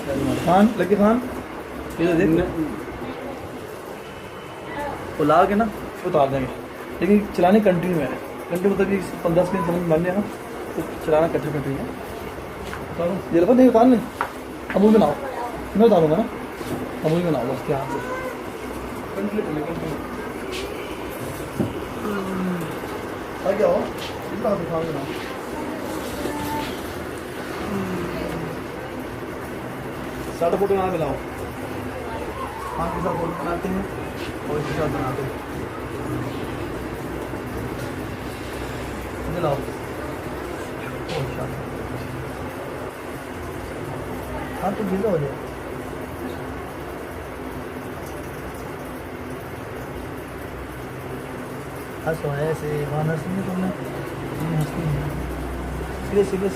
Khan lucky Khan ये देख ला के ना उतार देंगे, लेकिन चलाने कंटिन्यू है। कंटिन्यू मतलब कि 15 मिनट समझ मान लिया ना, तो चलाना कंटिन्यू है। ये रखो नहीं उतार नहीं, अमूल में ना हो, मैं उतारूँगा ना, अमूल में ना हो बस क्या से क्या हो इतना दिखाओगे ना। सादा फोटो यहाँ मिलाओ, हाँ के साथ फोटो बनाते हैं और इसके साथ बनाते हैं। मिलाओ हाँ तो गीला हो जाए। हंसो ऐसे वहाँ हंसी नहीं तुमने, हंसती है सीरियस सीरियस।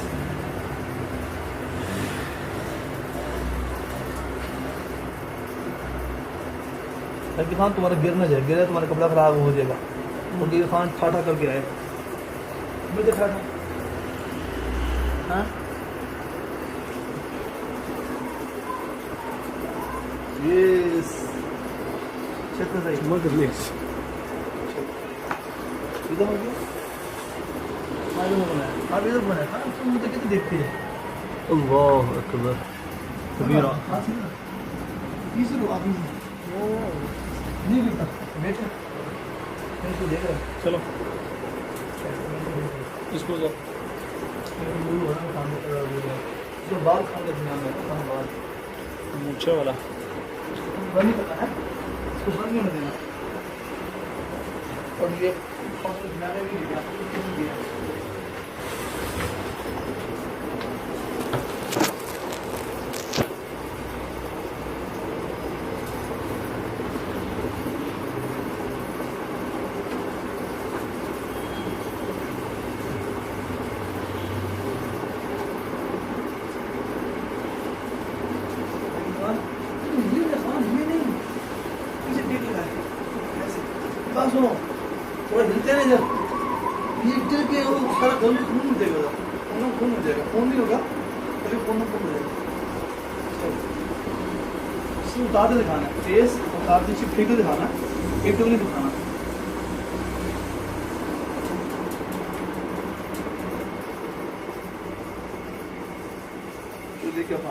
लकी खान तुम्हारा गिर ना जाए, गिरे तुम्हारा कपड़ा खराब हो जाएगा। और लकी खान ठाठा करके आए, मुझे ठाठा हाँ ये क्षेत्र सही मत रिलैक्स इधर हो गया। मालूम होना है आप इधर बनाए हाँ, तुम मुझे कितने देखते हैं। अल्लाह अकबर कबीरा तीसरे लोग आदमी नहीं मिलता बेटा तो देख रहा चलो इसको जाओ बाल खाने बाल मूछे वाला बंद नहीं करना है, इसको बंद नहीं देना। और ये सुनो थोड़ा हिलते नहीं जब ये गिर के वो सारा खून हो जाएगा, खून हो जाएगा, खून नहीं होगा तो खून हो जाएगा। इसको उतार के दिखाना है, फेस उतार के फेंक के दिखाना, एक तो नहीं दिखाना। तो देखिए आप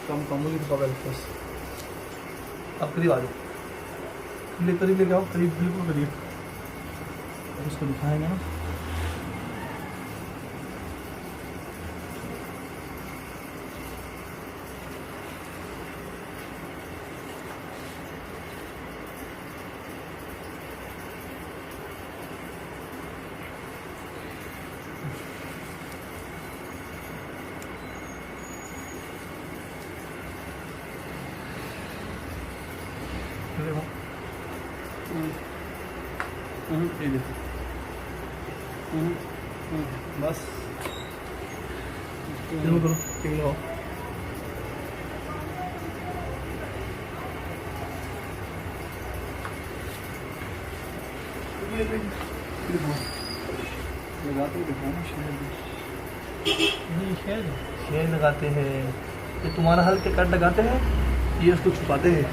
कम कम ही दिखा बस। अब करीब आ जाओ, करीब लेके आओ, करीब बिल्कुल करीब। उसको दिखाएंगे ना बस करो ठीक लो। शेर लगाते हैं, ये तुम्हारा हल्के कट लगाते हैं, ये उसको छुपाते हैं।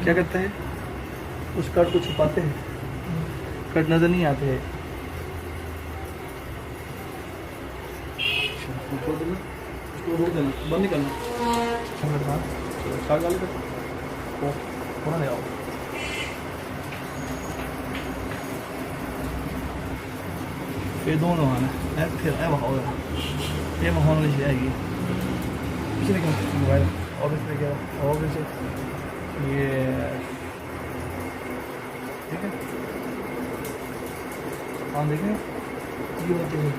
क्या करते हैं, उस कट को छुपाते हैं, कट नजर नहीं आते हैं। उसको रोक देना, बंद नहीं करना। थोड़ा ले आओ, ये दोनों आना है फिर है वहाँ होगा, ये माहौल नहीं आएगी। पीछे निकल मोबाइल ऑफिस में क्या ऑफिस ये ठीक है। हाँ देखें ये होती है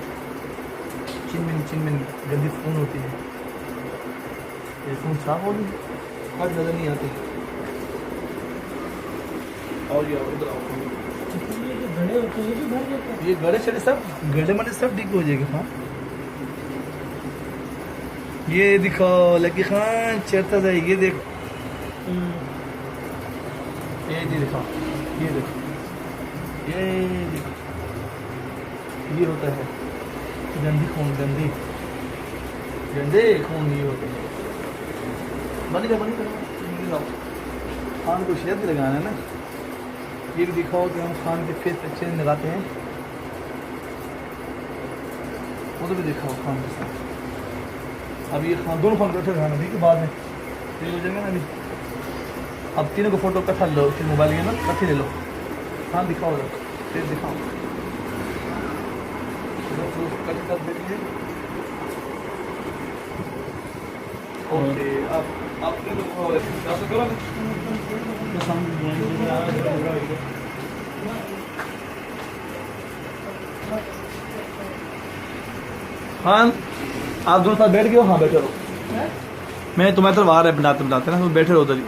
चिनमिन गंदी फ़ोन होती है, ये फ़ोन साफ होगी हर नज़र नहीं आती। और ये इधर आओ, ये गड़े चढ़े सब गड़े मड़े सब ठीक हो जाएगा। हाँ ये दिखाओ लकी खान चढ़ता था, ये देखो ये दिखाओ, ये देखो ये देखो, ये होता है गंदी खून गंदी। झंडे खून नहीं होते बन गया खान को शेर भी लगाना है ना। ये भी दिखाओ कि हम खान के फेस अच्छे लगाते हैं, वो तो भी दिखाओ खान के साथ। अब ये खान दोनों खान बैठे रहना ठीक है, बाद में ये हो जाएंगे ना अभी। अब तीनों को फोटो इकट्ठा लो, फिर मोबाइल के ना इकट्ठे ले लो। खान दिखाओ फिर दिखाओ कर देंगे। ओके अब आप खान आप दोनों साथ बैठ गए हो? हाँ बैठे रहो, मैं तुम्हारी तरफ आ रहा है बनाते बनाते ना, तुम बैठे रहो उधर ही।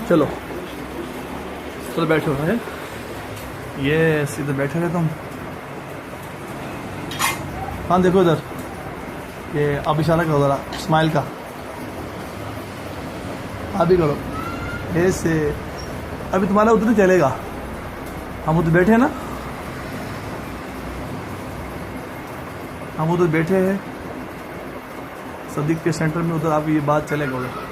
चलो चलो बैठो है ये सीधे बैठे रहे तुम। हाँ देखो इधर, ये आप इशारा करो ज़रा स्माइल का, आप भी करो ऐसे। अभी तुम्हारा उधर नहीं चलेगा, हम उधर बैठे हैं ना, हम उधर बैठे हैं सदीक के सेंटर में, उधर आप ये बात चलेगा उधर।